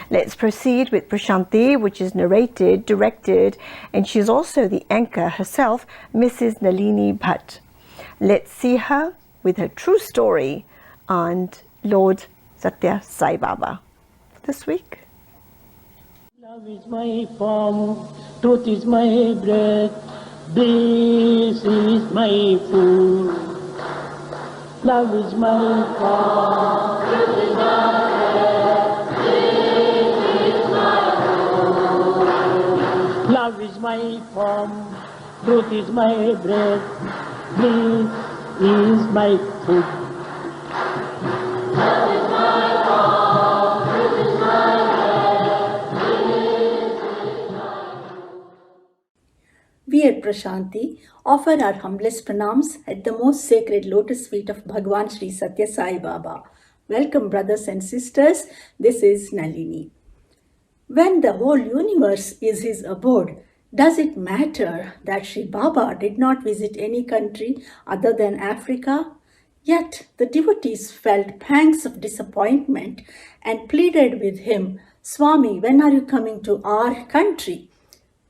Let's proceed with Prashanti, which is narrated, directed, and she's also the anchor herself, Mrs. Nalini Bhat. Let's see her with her true story on Lord Satya Sai Baba this week. Love is my form, truth is my breath, this is my food. Love is my form, truth is my breath, this is my food. Love is my form, truth is my breath, this is my food. Love is my form, truth is my We at Prashanti offer our humblest pranams at the most sacred lotus feet of Bhagwan Shri Satya Sai Baba. Welcome, brothers and sisters. This is Nalini. When the whole universe is his abode, does it matter that Shri Baba did not visit any country other than Africa? Yet the devotees felt pangs of disappointment and pleaded with him, "Swami, when are you coming to our country?"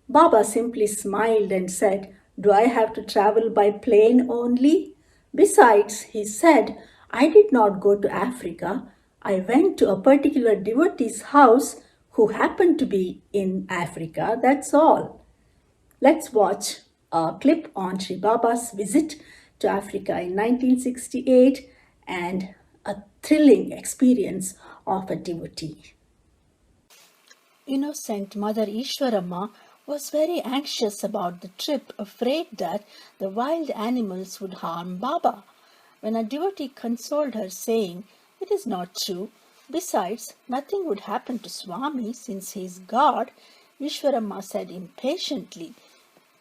Baba simply smiled and said, "Do I have to travel by plane only?" Besides, he said, "I did not go to Africa. I went to a particular devotee's house who happened to be in Africa, that's all." Let's watch a clip on Shri Baba's visit to Africa in 1968 and a thrilling experience of a devotee. Innocent Mother Ishwarama was very anxious about the trip, afraid that the wild animals would harm Baba. When a devotee consoled her, saying, "It is not true. Besides, nothing would happen to Swami since he is God," Ishwarama said impatiently,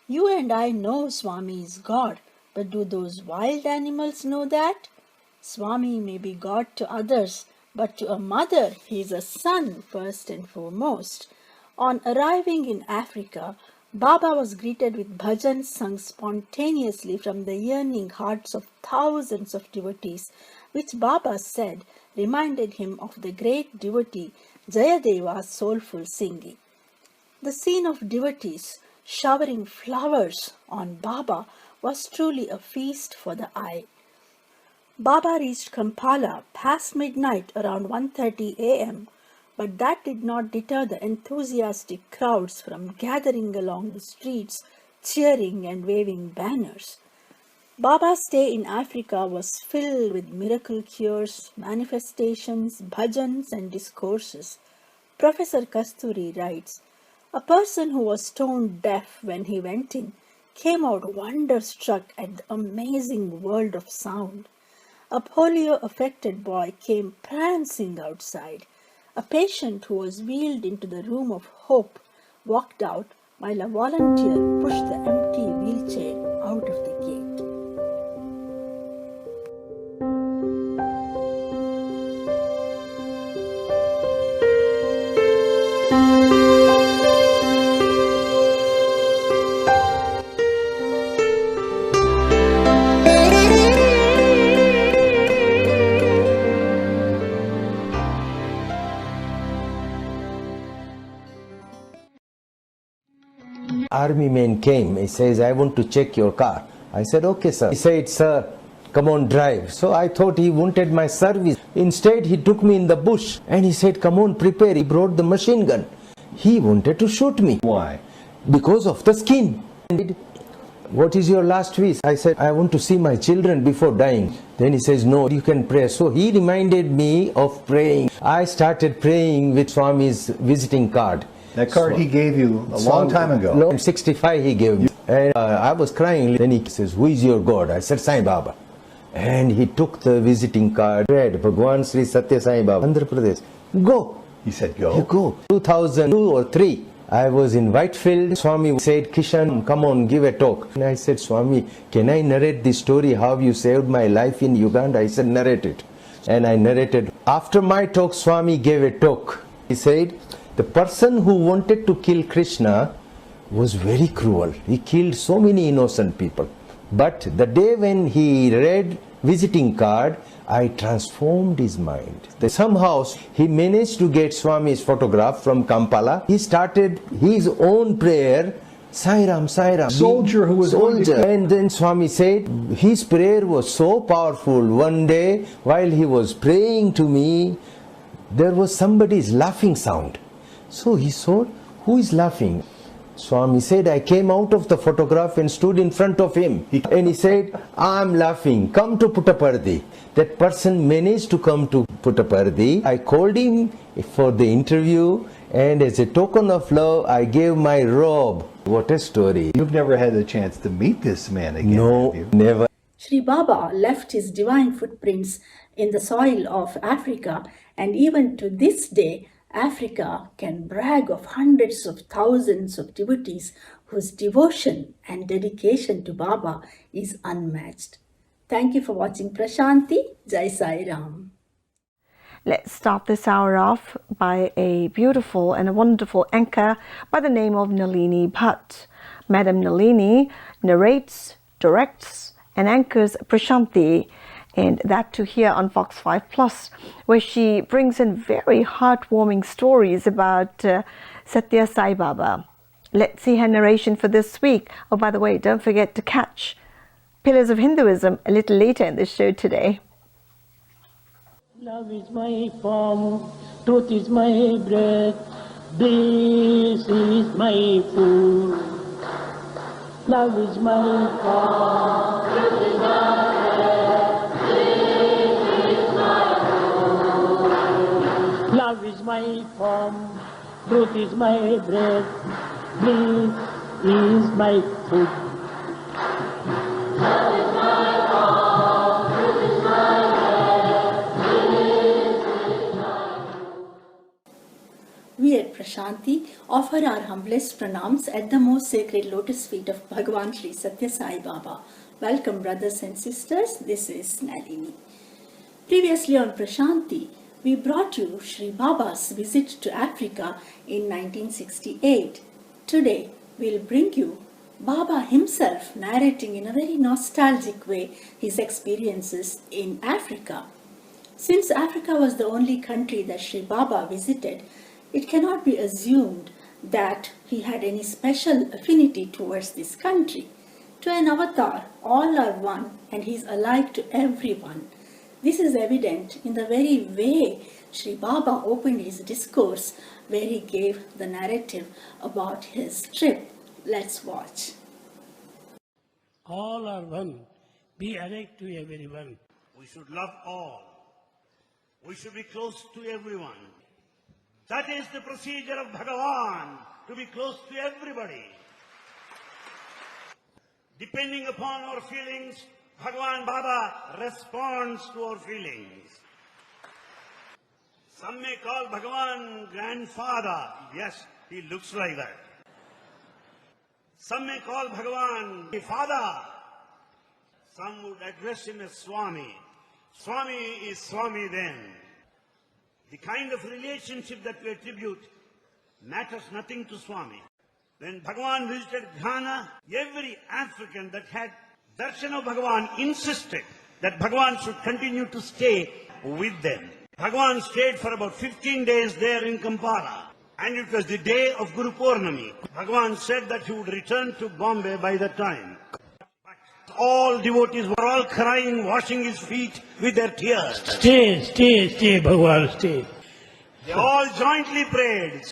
"You and I know Swami is God, but do those wild animals know that? Swami may be God to others, but to a mother he is a son first and foremost." On arriving in Africa, Baba was greeted with bhajans sung spontaneously from the yearning hearts of thousands of devotees, which Baba said reminded him of the great devotee Jayadeva's soulful singing. The scene of devotees showering flowers on Baba was truly a feast for the eye. Baba reached Kampala past midnight around 1:30 a.m., but that did not deter the enthusiastic crowds from gathering along the streets, cheering and waving banners. Baba's stay in Africa was filled with miracle cures, manifestations, bhajans and discourses. Professor Kasturi writes, "A person who was stone deaf when he went in came out wonderstruck at the amazing world of sound. A polio-affected boy came prancing outside. A patient who was wheeled into the room of hope walked out while a volunteer pushed the empty wheelchair out of the gate." Army man came. He says, "I want to check your car." I said, "Okay, sir." He said, "Sir, come on, drive." So I thought he wanted my service. Instead, he took me in the bush and he said, "Come on, prepare." He brought the machine gun. He wanted to shoot me. Why? Because of the skin. "What is your last wish?" I said, "I want to see my children before dying." Then he says, "No, you can pray." So he reminded me of praying. I started praying with Swami's visiting card. That card he gave you a long time ago. No, 65 he gave me. And I was crying. Then he says, "Who is your God?" I said, "Sai Baba." And he took the visiting card, read, "Bhagwan Shri Satya Sai Baba, Andhra Pradesh." Go. He said, "Go." You go. 2002 or 3. I was in Whitefield. Swami said, "Kishan, come on, give a talk." And I said, "Swami, can I narrate the story how you saved my life in Uganda?" I said, "Narrate it." And I narrated. After my talk, Swami gave a talk. He said, the person who wanted to kill Krishna was very cruel. He killed so many innocent people. But the day when he read visiting card, I transformed his mind. Somehow he managed to get Swami's photograph from Kampala. He started his own prayer, Sai Ram, Sai Ram. Soldier who was soldier. And then Swami said his prayer was so powerful. One day while he was praying to me, there was somebody's laughing sound. So he thought, who is laughing? Swami said, I came out of the photograph and stood in front of him. And he said, I'm laughing, come to Puttaparthi. That person managed to come to Puttaparthi. I called him for the interview, and as a token of love, I gave my robe. What a story. You've never had the chance to meet this man again, No, have you? never. Sri Baba left his divine footprints in the soil of Africa, and even to this day, Africa can brag of hundreds of thousands of devotees whose devotion and dedication to Baba is unmatched. Thank you for watching Prashanti. Jai Sai Ram. Let's start this hour off by a beautiful and a wonderful anchor by the name of Nalini Bhat. Madam Nalini narrates, directs, and anchors Prashanti, and that too here on Fox 5 Plus, where she brings in very heartwarming stories about Satya Sai Baba. Let's see her narration for this week. Oh, by the way, don't forget to catch Pillars of Hinduism a little later in the show today. Love is my form, truth is my breath, this is my food. Love is my form, truth is my breath, this is my food. Love is my form, truth is my breath, this is my food. We at Prashanti offer our humblest pranams at the most sacred lotus feet of Bhagavan Shri Satya Sai Baba. Welcome, brothers and sisters. This is Nalini. Previously on Prashanti, we brought you Shri Baba's visit to Africa in 1968. Today, we'll bring you Baba himself narrating in a very nostalgic way his experiences in Africa. Since Africa was the only country that Shri Baba visited, it cannot be assumed that he had any special affinity towards this country. To an avatar, all are one, and he is alike to everyone. This is evident in the very way Shri Baba opened his discourse, where he gave the narrative about his trip. Let's watch. All are one. Be alike to everyone. We should love all. We should be close to everyone. That is the procedure of Bhagavan, to be close to everybody. Depending upon our feelings, Bhagavan Baba responds to our feelings. Some may call Bhagavan grandfather. Yes, he looks like that. Some may call Bhagavan father. Some would address him as Swami. Swami is Swami then. The kind of relationship that we attribute matters nothing to Swami. When Bhagavan visited Ghana, every African that had darshan of Bhagavan insisted that Bhagavan should continue to stay with them. Bhagavan stayed for about 15 days there in Kampala, and it was the day of Guru Purnami. Bhagavan said that he would return to Bombay by that time. All devotees were all crying, washing his feet with their tears. Stay, Bhagavan, stay. They all jointly prayed.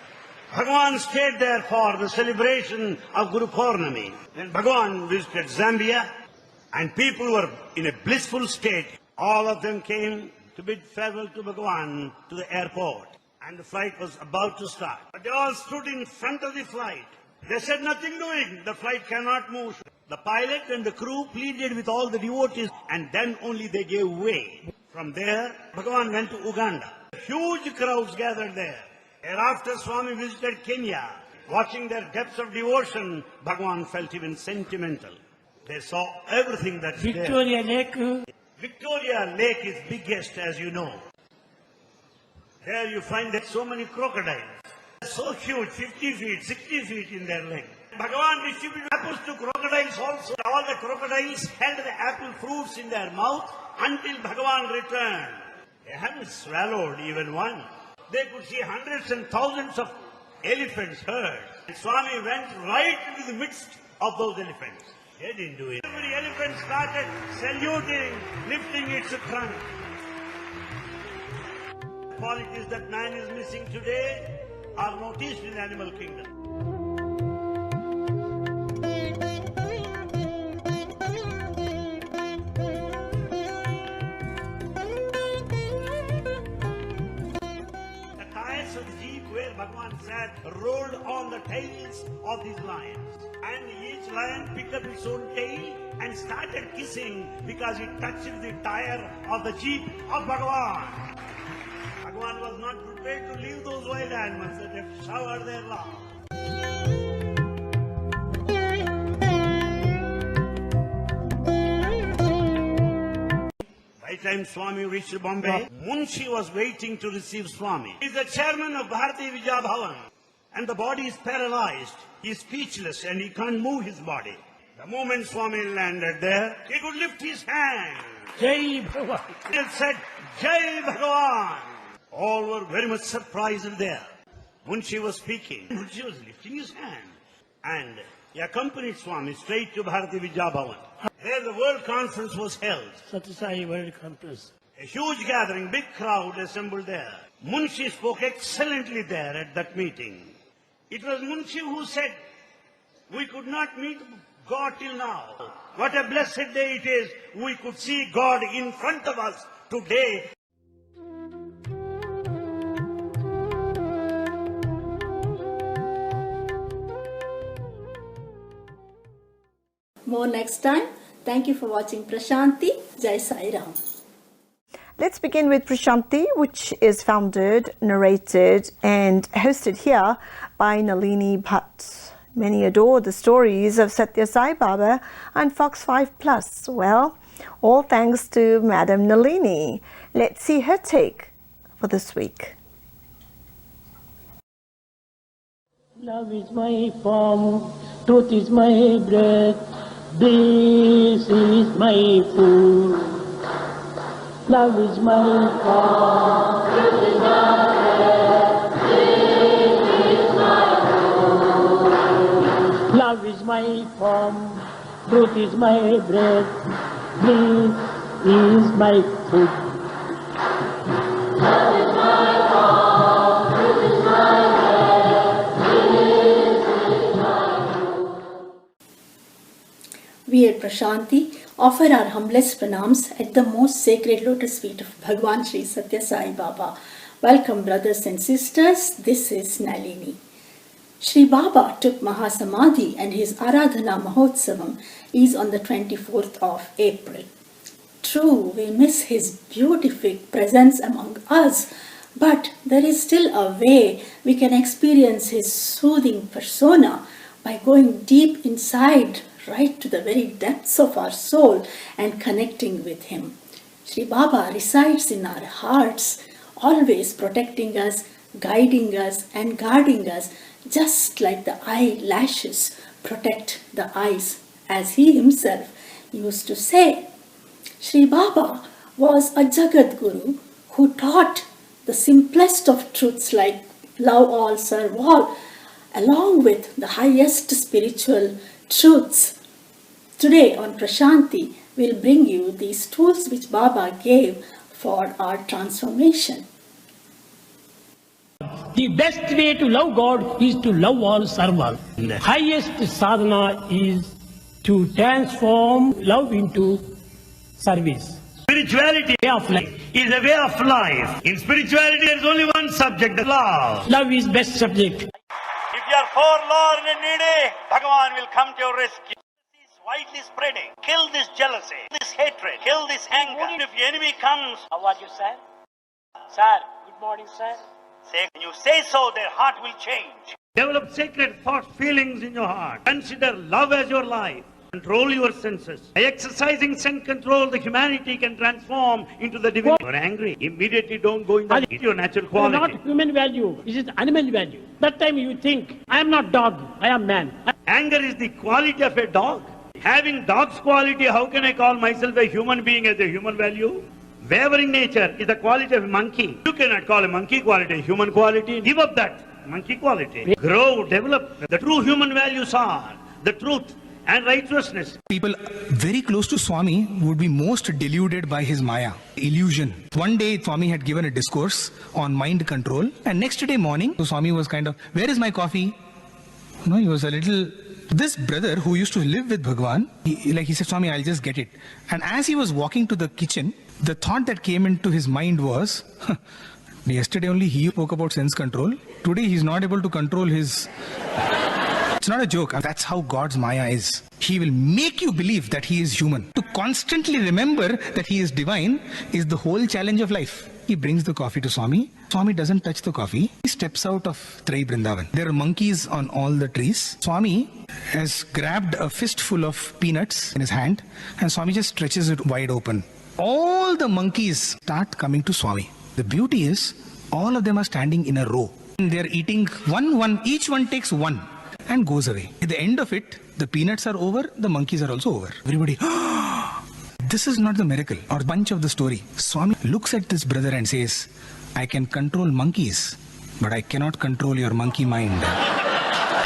Bhagavan stayed there for the celebration of Guru Purnami. When Bhagavan visited Zambia, and people were in a blissful state, all of them came to bid farewell to Bhagavan to the airport. And the flight was about to start. But they all stood in front of the flight. They said, nothing doing, the flight cannot move. The pilot and the crew pleaded with all the devotees, and then only they gave way. From there, Bhagavan went to Uganda. Huge crowds gathered there. Thereafter, Swami visited Kenya. Watching their depths of devotion, Bhagavan felt even sentimental. They saw everything that's Victoria Lake. Victoria Lake is biggest, as you know. There you find that so many crocodiles. So huge, 50 feet, 60 feet in their length. Bhagavan distributed apples to crocodiles also. All the crocodiles held the apple fruits in their mouth until Bhagavan returned. They hadn't swallowed even one. They could see hundreds and thousands of elephants herd. And Swami went right into the midst of those elephants. They didn't do it. Every elephant started saluting, lifting its trunk. Qualities that man is missing today are noticed in the animal kingdom. The tires of the jeep where Bhagavan sat rolled on the tails of these lions. And each lion picked up its own tail and started kissing because it touched the tire of the jeep of Bhagavan. Bhagavan was not prepared to leave those wild animals that have showered their love. By the time Swami reached Bombay, Munshi was waiting to receive Swami. He is the chairman of Bharati Vijaya Bhavan, and the body is paralyzed. He is speechless and he can't move his body. The moment Swami landed there, he could lift his hand. Jai Bhagavan. He said, Jai Bhagavan. All were very much surprised there. Munshi was speaking. Munshi was lifting his hand. And he accompanied Swami straight to Bharati Vijaya Bhavan. There the World Conference was held. Satya Sai World Conference. A huge gathering, big crowd assembled there. Munshi spoke excellently there at that meeting. It was Munshi who said, we could not meet God till now. What a blessed day it is. We could see God in front of us today. More next time. Thank you for watching Prashanti. Jai Sai Ram. Let's begin with Prashanti, which is founded, narrated, and hosted here by Nalini Bhat. Many adore the stories of Satya Sai Baba on Fox 5 Plus. Well, all thanks to Madam Nalini. Let's see her take for this week. Love is my form, truth is my breath, this is my food. Love is my form, truth is my breath, this is my food. Love is my form, truth is my breath, this is my food. Love is my form, truth is my We at Prashanti offer our humblest pranams at the most sacred lotus feet of Bhagwan Shri Satya Sai Baba. Welcome brothers and sisters, this is Nalini. Shri Baba took Mahasamadhi and his Aradhana Mahotsavam is on the 24th of April. True, we miss his beatific presence among us, but there is still a way we can experience his soothing persona by going deep inside, right to the very depths of our soul and connecting with him. Shri Baba resides in our hearts, always protecting us, guiding us and guarding us, just like the eyelashes protect the eyes, as he himself used to say. Shri Baba was a Jagat Guru who taught the simplest of truths like love all, serve all, along with the highest spiritual truths. Today on Prashanti, we'll bring you these tools which Baba gave for our transformation. The best way to love God is to love all, serve all. The highest sadhana is to transform love into service. Spirituality Way of life. is a way of life. In spirituality, there is only one subject, love. Love is best subject. If you are forlorn and needy, Bhagavan will come to your rescue. This is widely spreading. Kill this jealousy, this hatred, kill this anger. If the enemy comes, How are you, sir? Sir, good morning, sir. say, when you say so, their heart will change. Develop sacred thoughts, feelings in your heart. Consider love as your life. Control your senses. By exercising sense control, the humanity can transform into the divine. You are angry. Immediately don't go in the your natural It is quality. not human value, it is animal value. That time you think, I am not dog, I am man. Anger is the quality of a dog. Having dog's quality, how can I call myself a human being as a human value? Wavering nature is the quality of a monkey. You cannot call a monkey quality a human quality. Give up that monkey quality. Grow, develop. The true human values are the truth and righteousness. People very close to Swami would be most deluded by his Maya, illusion. One day Swami had given a discourse on mind control, and next day morning, so Swami was kind of, where is my coffee? No, he was a little... This brother who used to live with Bhagwan, he said, Swami, I'll just get it. And as he was walking to the kitchen, the thought that came into his mind was, yesterday only he spoke about sense control. Today he's not able to control his... It's not a joke. That's how God's Maya is. He will make you believe that he is human. To constantly remember that he is divine is the whole challenge of life. He brings the coffee to Swami. Swami doesn't touch the coffee. He steps out of Trai Vrindavan. There are monkeys on all the trees. Swami has grabbed a fistful of peanuts in his hand, and Swami just stretches it wide open. All the monkeys start coming to Swami. The beauty is, all of them are standing in a row. They are eating one, each one takes one and goes away. At the end of it, the peanuts are over, the monkeys are also over. Everybody, this is not the miracle or bunch of the story. Swami looks at this brother and says, I can control monkeys, but I cannot control your monkey mind.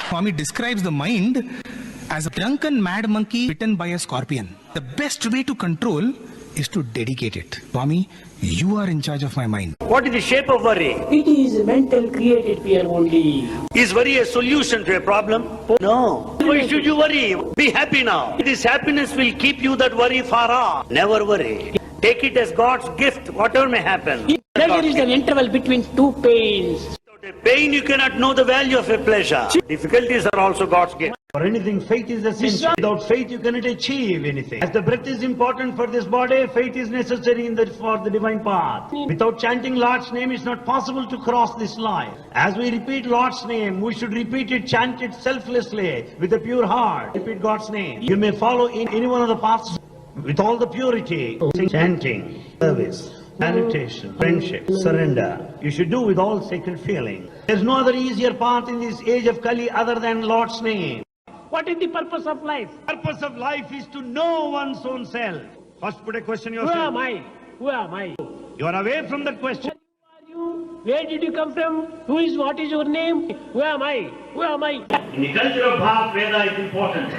Swami describes the mind as a drunken mad monkey bitten by a scorpion. The best way to control is to dedicate it. Swami, you are in charge of my mind. What is the shape of worry? It is mental created fear only. Is worry a solution to a problem? No. Why should you worry? Be happy now. This happiness will keep you that worry far off. Never worry. Take it as God's gift, whatever may happen. There is an interval between two pains. Without a pain, you cannot know the value of a pleasure. Difficulties are also God's gift. For anything, faith is essential. Without faith, you cannot achieve anything. As the breath is important for this body, faith is necessary for the divine path. Without chanting Lord's name, it's not possible to cross this line. As we repeat Lord's name, we should repeat it, chant it selflessly, with a pure heart. Repeat God's name. You may follow in any one of the paths with all the purity. Chanting, service, meditation, friendship, surrender. You should do with all sacred feeling. There's no other easier path in this age of Kali other than Lord's name. What is the purpose of life? Purpose of life is to know one's own self. First put a question yourself. Who am I? Who am I? You are away from that question. Who are you? Where did you come from? What is your name? Who am I? Who am I? In the culture of Bhat, Veda is important.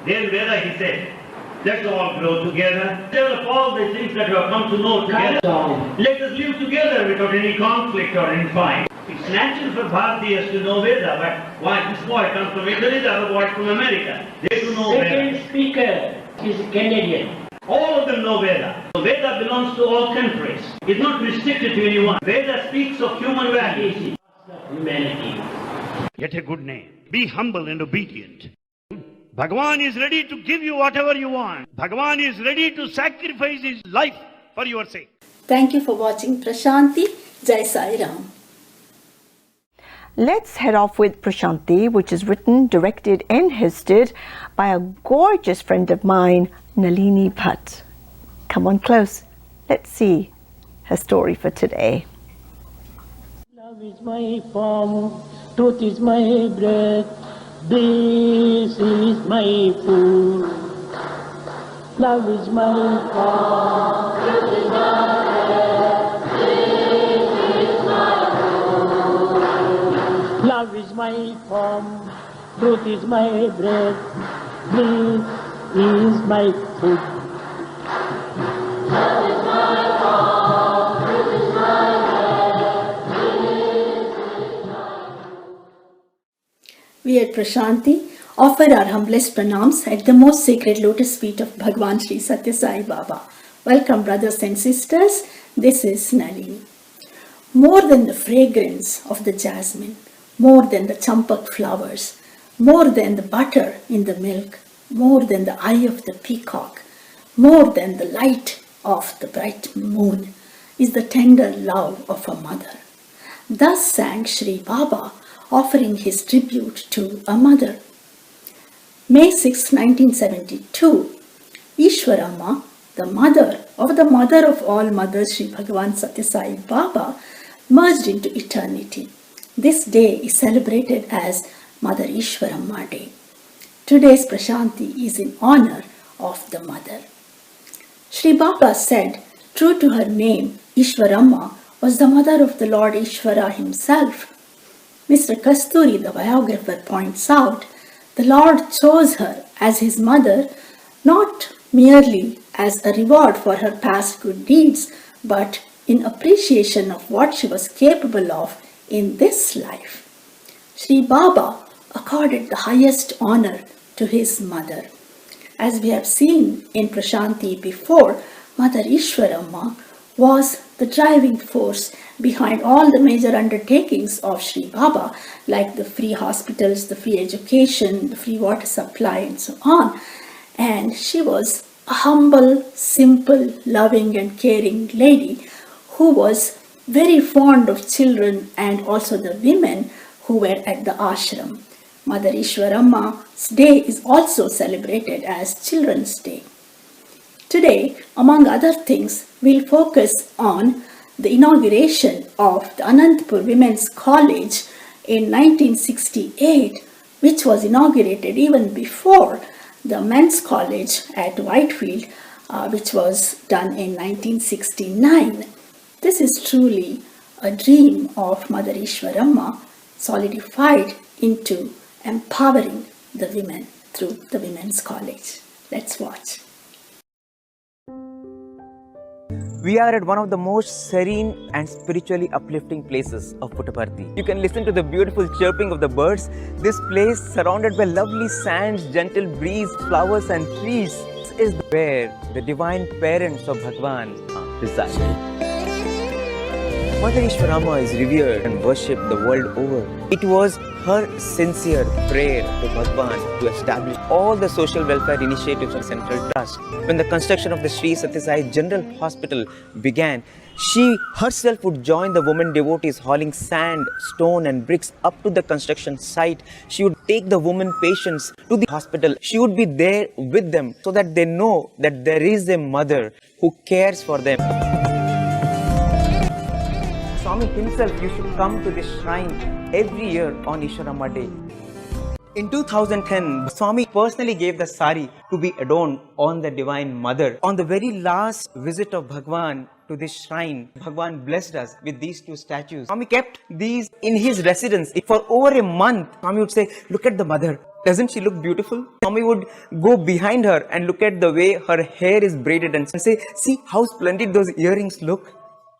There in Veda he said, let's all grow together. Develop all the things that we have come to know together. Let us live together without any conflict or any fight. It's natural for Bharatiyas to know Veda, but why this boy comes from Italy, the other boy from America? They do know Veda. Second speaker is Canadian. All of them know Veda. So Veda belongs to all countries. It's not restricted to anyone. Veda speaks of human values. Humanity. Get a good name. Be humble and obedient. Bhagavan is ready to give you whatever you want. Bhagavan is ready to sacrifice his life for your sake. Thank you for watching Prashanti. Jai Sai Ram. Let's head off with Prashanti, which is written, directed and hosted by a gorgeous friend of mine, Nalini Bhat. Come on close. Let's see her story for today. Love is my form, truth is my breath, this is my food. Love is my form, truth is my breath, this is my food. Love is my form, truth is my breath, this is my food. Love is my form, truth is my breath, this is my food. We at Prashanti offer our humblest pranams at the most sacred lotus feet of Bhagwan Shri Satya Sai Baba. Welcome brothers and sisters, this is Nalini. More than the fragrance of the jasmine, more than the champak flowers, more than the butter in the milk, more than the eye of the peacock, more than the light of the bright moon, is the tender love of a mother. Thus sang Shri Baba, offering his tribute to a mother. May 6, 1972, Ishwarama, the mother of all mothers, Shri Bhagavan Satya Sai Baba, merged into eternity. This day is celebrated as Mother Ishwarama Day. Today's Prashanti is in honor of the mother. Sri Baba said, true to her name, Ishwaramma was the mother of the Lord Ishvara himself. Mr. Kasturi, the biographer, points out, the Lord chose her as his mother not merely as a reward for her past good deeds, but in appreciation of what she was capable of in this life. Sri Baba accorded the highest honor to his mother. As we have seen in Prashanti before, Mother Ishwaramma was the driving force behind all the major undertakings of Sri Baba, like the free hospitals, the free education, the free water supply, and so on. And she was a humble, simple, loving, and caring lady who was very fond of children and also the women who were at the ashram. Mother Ishwaramma's day is also celebrated as Children's Day. Today, among other things, we'll focus on the inauguration of the Anantapur Women's College in 1968, which was inaugurated even before the Men's College at Whitefield, which was done in 1969. This is truly a dream of Mother Ishwaramma solidified into empowering the women through the Women's College. Let's watch. We are at one of the most serene and spiritually uplifting places of Puttaparthi. You can listen to the beautiful chirping of the birds. This place, surrounded by lovely sands, gentle breeze, flowers and trees, is where the divine parents of Bhagwan reside. Mother Ishwaramma is revered and worshipped the world over. It was her sincere prayer to Bhagwan to establish all the social welfare initiatives of Central Trust. When the construction of the Shri Satya Sai General Hospital began, she herself would join the women devotees hauling sand, stone and bricks up to the construction site. She would take the women patients to the hospital. She would be there with them so that they know that there is a mother who cares for them. Swami himself used to come to this shrine every year on Ishwaramma Day. In 2010, Swami personally gave the sari to be adorned on the Divine Mother. On the very last visit of Bhagwan to this shrine, Bhagwan blessed us with these two statues. Swami kept these in his residence for over a month. Swami would say, look at the mother. Doesn't she look beautiful? Swami would go behind her and look at the way her hair is braided and say, see how splendid those earrings look.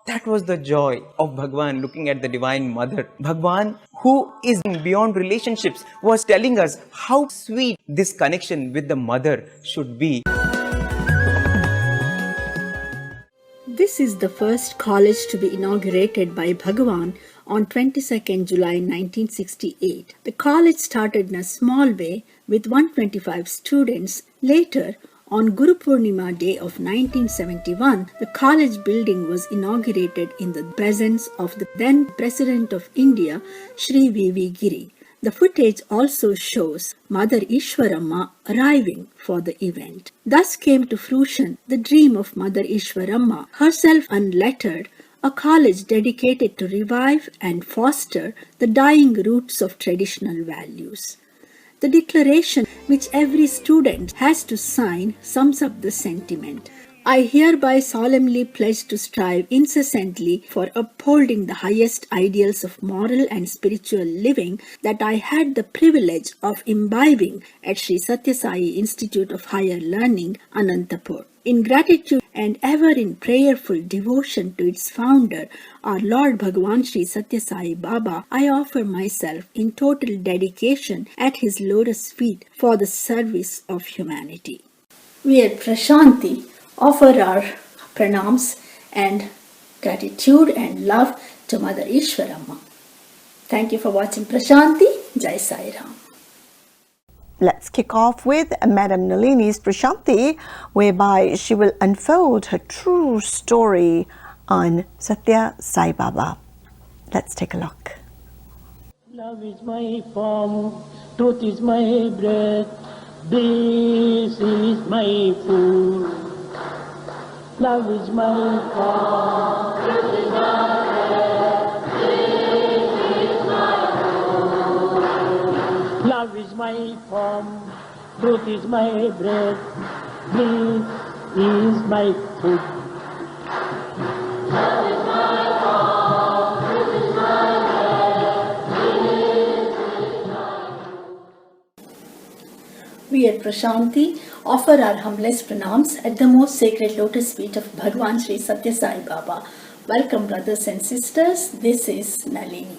That was the joy of Bhagwan looking at the Divine Mother. Bhagwan, who is beyond relationships, was telling us how sweet this connection with the Mother should be. This is the first college to be inaugurated by Bhagwan on 22nd July 1968. The college started in a small way with 125 students. Later, on Guru Purnima Day of 1971, the college building was inaugurated in the presence of the then President of India, Shri V.V. Giri. The footage also shows Mother Ishwaramma arriving for the event. Thus came to fruition the dream of Mother Ishwaramma, herself unlettered, a college dedicated to revive and foster the dying roots of traditional values. The declaration which every student has to sign sums up the sentiment. I hereby solemnly pledge to strive incessantly for upholding the highest ideals of moral and spiritual living that I had the privilege of imbibing at Shri Satya Sai Institute of Higher Learning, Anantapur. In gratitude and ever in prayerful devotion to its founder, our Lord Bhagwan Shri Satya Sai Baba, I offer myself in total dedication at his lotus feet for the service of humanity. We at Prashanti offer our pranams and gratitude and love to Mother Ishwaramma. Thank you for watching Prashanti. Jai Sai Ram. Let's kick off with Madam Nalini's Prashanti, whereby she will unfold her true story on Satya Sai Baba. Let's take a look. Love is my form, truth is my breath, this is my food. Love is my form, truth is my breath, this is my food. Love is my form, truth is my breath, Bliss is my food. We at Prashanti offer our humblest pranams at the most sacred lotus feet of Bhagwan Shri Satya Sai Baba. Welcome, brothers and sisters. This is Nalini.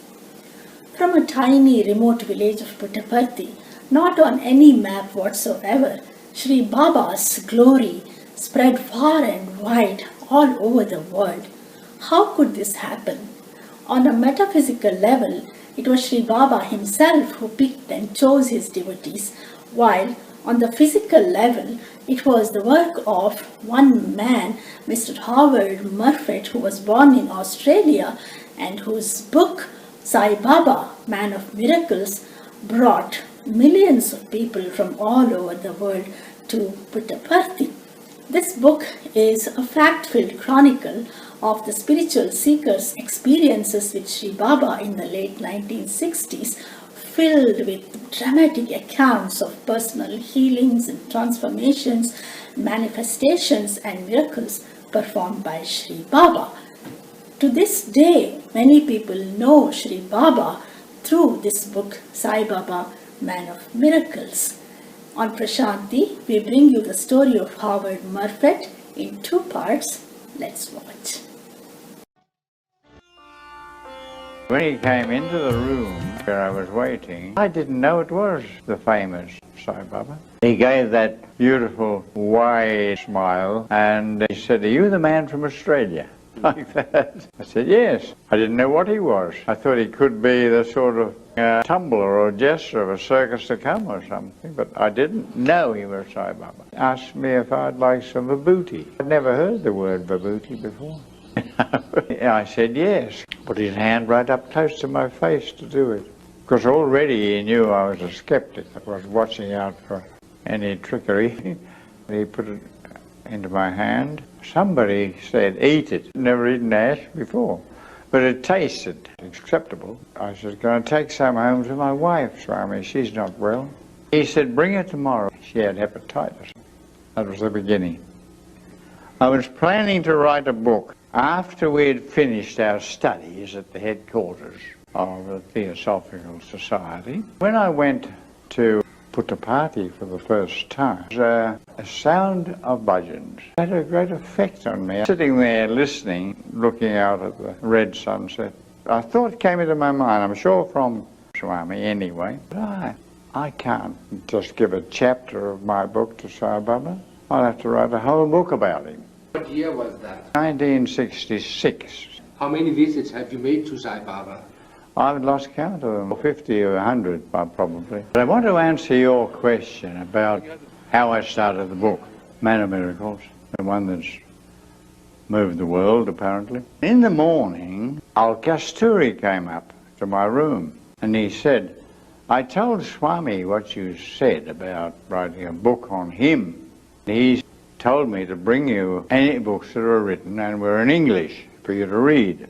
From a tiny remote village of Puttaparthi, not on any map whatsoever, Shri Baba's glory spread far and wide all over the world. How could this happen? On a metaphysical level, it was Shri Baba himself who picked and chose his devotees, while on the physical level, it was the work of one man, Mr. Howard Murphet, who was born in Australia and whose book, Sai Baba, Man of Miracles, brought millions of people from all over the world to Puttaparthi. This book is a fact-filled chronicle of the spiritual seekers' experiences with Shri Baba in the late 1960s, filled with dramatic accounts of personal healings and transformations, manifestations and miracles performed by Shri Baba. To this day, many people know Shri Baba through this book, Sai Baba, Man of Miracles. On Prashanti, we bring you the story of Howard Murphet in 2 parts. Let's watch. When he came into the room where I was waiting, I didn't know it was the famous Sai Baba. He gave that beautiful wide smile and he said, "Are you the man from Australia?" Like that. I said, "Yes." I didn't know what he was. I thought he could be the sort of tumbler or jester of a circus to come or something, but I didn't know he was Sai Baba. He asked me if I'd like some vibhuti. I'd never heard the word vibhuti before. I said yes. Put his hand right up close to my face to do it. Because already he knew I was a skeptic. I was watching out for any trickery. He put it into my hand. Somebody said, "Eat it." Never eaten ash before. But it tasted acceptable. I said, "Can I take some home to my wife, Swami? She's not well." He said, "Bring her tomorrow." She had hepatitis. That was the beginning. I was planning to write a book after we had finished our studies at the headquarters of the Theosophical Society. When I went to Puttaparthi for the first time, there was a sound of bhajans. It had a great effect on me. Sitting there listening, looking out at the red sunset, a thought came into my mind, I'm sure from Swami anyway, but I can't just give a chapter of my book to Sai Baba. I'll have to write a whole book about him. What year was that? 1966. How many visits have you made to Sai Baba? I've lost count of them, 50 or 100 probably. But I want to answer your question about how I started the book, Man of Miracles, the one that's moved the world apparently. In the morning, Al Kasturi came up to my room and he said, "I told Swami what you said about writing a book on him. He told me to bring you any books that are written and were in English for you to read."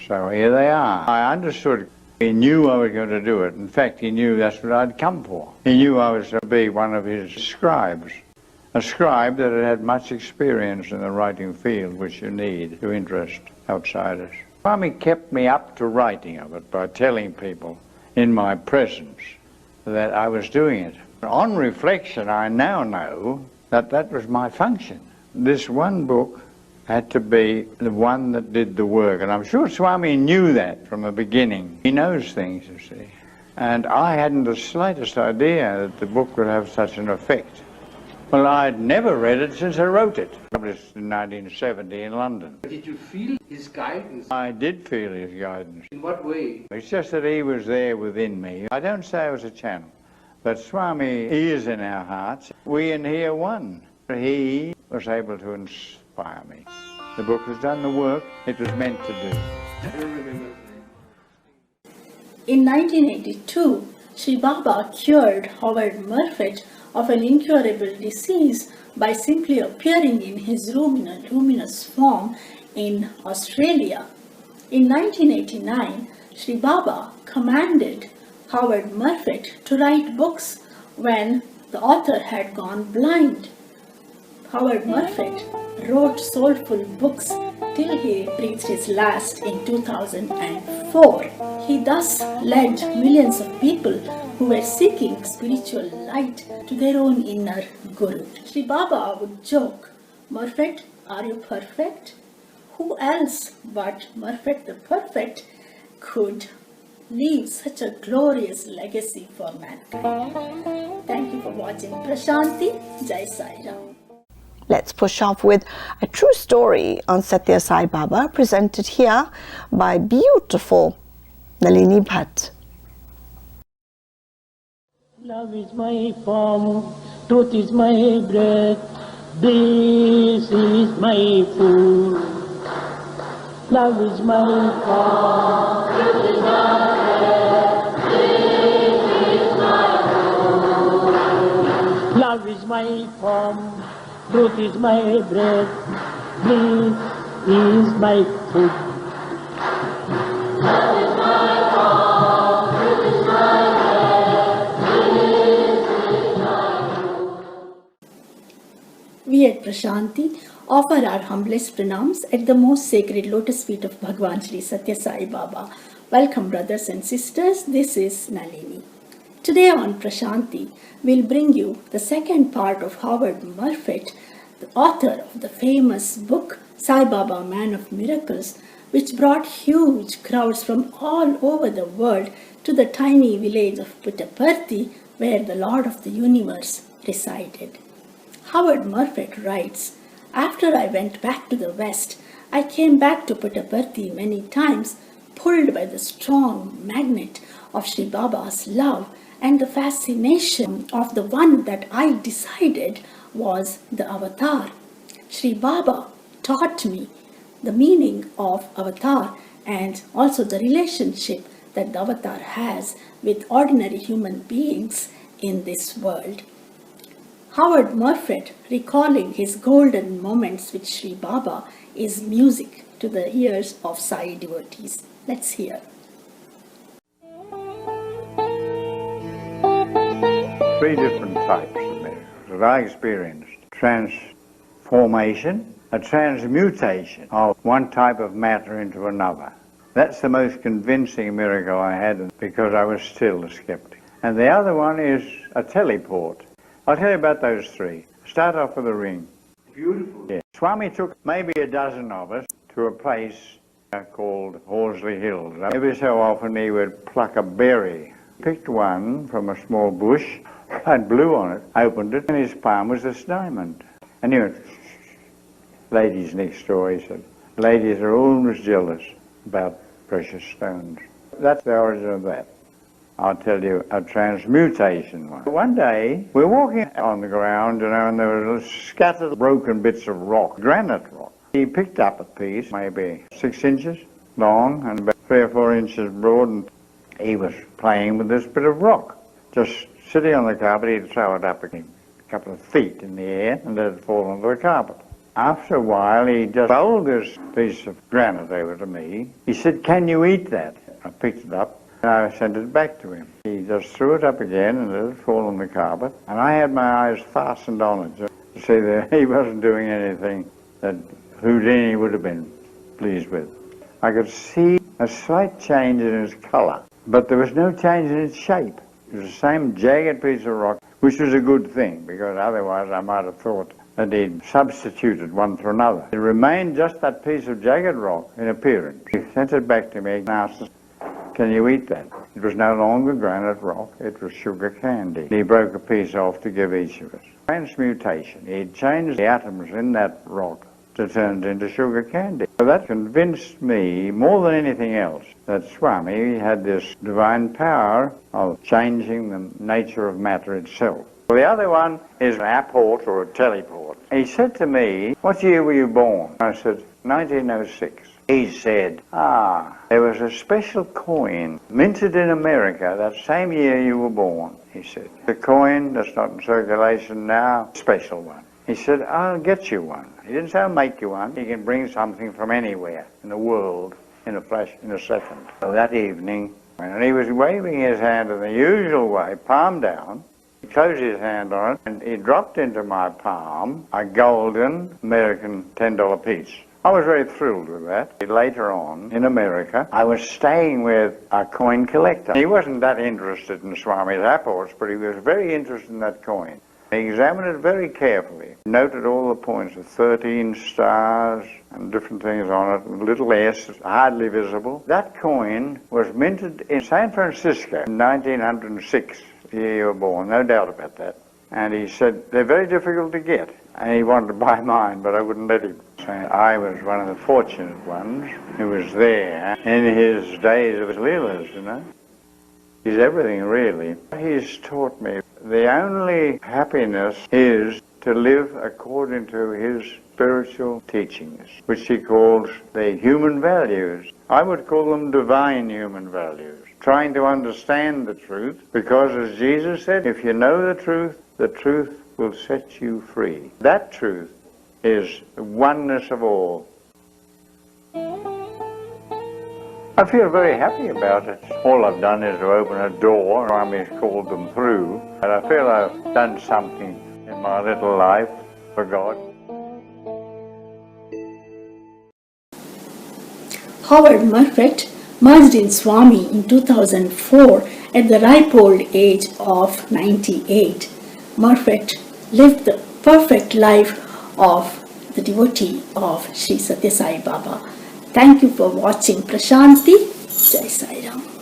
So here they are. I understood he knew I was going to do it. In fact, he knew that's what I'd come for. He knew I was to be one of his scribes. A scribe that had had much experience in the writing field, which you need to interest outsiders. Swami kept me up to writing of it by telling people in my presence that I was doing it. On reflection, I now know that that was my function. This one book had to be the one that did the work. And I'm sure Swami knew that from the beginning. He knows things, you see. And I hadn't the slightest idea that the book would have such an effect. Well, I'd never read it since I wrote it. Published in 1970 in London. Did you feel his guidance? I did feel his guidance. In what way? It's just that he was there within me. I don't say I was a channel, but Swami is in our hearts. We and he are one. He was able to inspire me. The book has done the work it was meant to do. I don't remember. In 1982, Shri Baba cured Howard Murphet of an incurable disease by simply appearing in his room in a luminous form in Australia. In 1989, Shri Baba commanded Howard Murphet to write books when the author had gone blind. Howard Murphy wrote soulful books till he breathed his last in 2004. He thus led millions of people who were seeking spiritual light to their own inner guru. Sri Baba would joke, "Murphy, are you perfect?" Who else but Murphy the Perfect could leave such a glorious legacy for mankind? Thank you for watching Prashanti. Jai Sai Ram. Let's push off with a true story on Satya Sai Baba, presented here by beautiful Nalini Bhat. Love is my form, truth is my breath, this is my food. Love is my form, truth is my breath, this is my food. Love is my form, truth is my breath, this is my food. Love is my form, truth is my breath. We at Prashanti offer our humblest pranams at the most sacred lotus feet of Bhagwan Shri Satya Sai Baba. Welcome, brothers and sisters. This is Nalini. Today on Prashanti, we'll bring you the second part of Howard Murphy, the author of the famous book Sai Baba, Man of Miracles, which brought huge crowds from all over the world to the tiny village of Puttaparthi, where the Lord of the Universe resided. Howard Murphy writes, "After I went back to the West, I came back to Puttaparthi many times, pulled by the strong magnet of Sri Baba's love and the fascination of the one that I decided was the avatar. Sri Baba taught me the meaning of avatar and also the relationship that the avatar has with ordinary human beings in this world." Howard Murphy, recalling his golden moments with Sri Baba, is music to the ears of Sai devotees. Let's hear. Three different types of miracles that I experienced. Transformation, a transmutation of one type of matter into another. That's the most convincing miracle I had because I was still a skeptic. And the other one is a teleport. I'll tell you about those three. Start off with a ring. Beautiful. Yeah. Swami took maybe a dozen of us to a place called Horsley Hills. Every so often he would pluck a berry. Picked one from a small bush, had blew on it, opened it, and his palm was this diamond. And he went, ladies next door, he said. Ladies are always jealous about precious stones. That's the origin of that. I'll tell you a transmutation one. One day, we're walking on the ground, and there were scattered broken bits of rock, granite rock. He picked up a piece, maybe 6 inches long and about 3 or 4 inches broad, and he was playing with this bit of rock. Just sitting on the carpet, he'd throw it up a couple of feet in the air and let it fall onto the carpet. After a while, he just rolled this piece of granite over to me. He said, "Can you eat that?" I picked it up. I sent it back to him. He just threw it up again and let it fall on the carpet. And I had my eyes fastened on it to see that he wasn't doing anything that Houdini would have been pleased with. I could see a slight change in its colour, but there was no change in its shape. It was the same jagged piece of rock, which was a good thing, because otherwise I might have thought that he'd substituted one for another. It remained just that piece of jagged rock in appearance. He sent it back to me and asked us, "Can you eat that?" It was no longer granite rock, it was sugar candy. He broke a piece off to give each of us. Transmutation. He'd changed the atoms in that rock to turn it into sugar candy. So that convinced me, more than anything else, that Swami had this divine power of changing the nature of matter itself. Well, the other one is an apport or a teleport. He said to me, "What year were you born?" I said, 1906. He said, there was a special coin minted in America that same year you were born, he said. The coin that's not in circulation now, special one. He said, "I'll get you one." He didn't say, "I'll make you one." He can bring something from anywhere in the world in a flash, in a second. So that evening, and he was waving his hand in the usual way, palm down, He closed his hand on it and he dropped into my palm a golden American $10 piece. I was very thrilled with that. Later on, in America, I was staying with a coin collector. He wasn't that interested in Swami's apples, but he was very interested in that coin. He examined it very carefully, noted all the points of 13 stars and different things on it, little s, hardly visible. That coin was minted in San Francisco in 1906, the year you were born, no doubt about that. And he said, they're very difficult to get. And he wanted to buy mine, but I wouldn't let him. So I was one of the fortunate ones who was there in his days of his leelas, you know. He's everything, really. He's taught me the only happiness is to live according to his spiritual teachings, which he calls the human values. I would call them divine human values. Trying to understand the truth, because as Jesus said, if you know the truth will set you free. That truth is the oneness of all. I feel very happy about it. All I've done is to open a door, Swami's called them through, and I feel I've done something in my little life for God. Howard Murphet merged in Swami in 2004 at the ripe old age of 98. Murphet lived the perfect life of the devotee of Shri Satya Sai Baba. Thank you for watching Prashanti. Jai Sai Ram.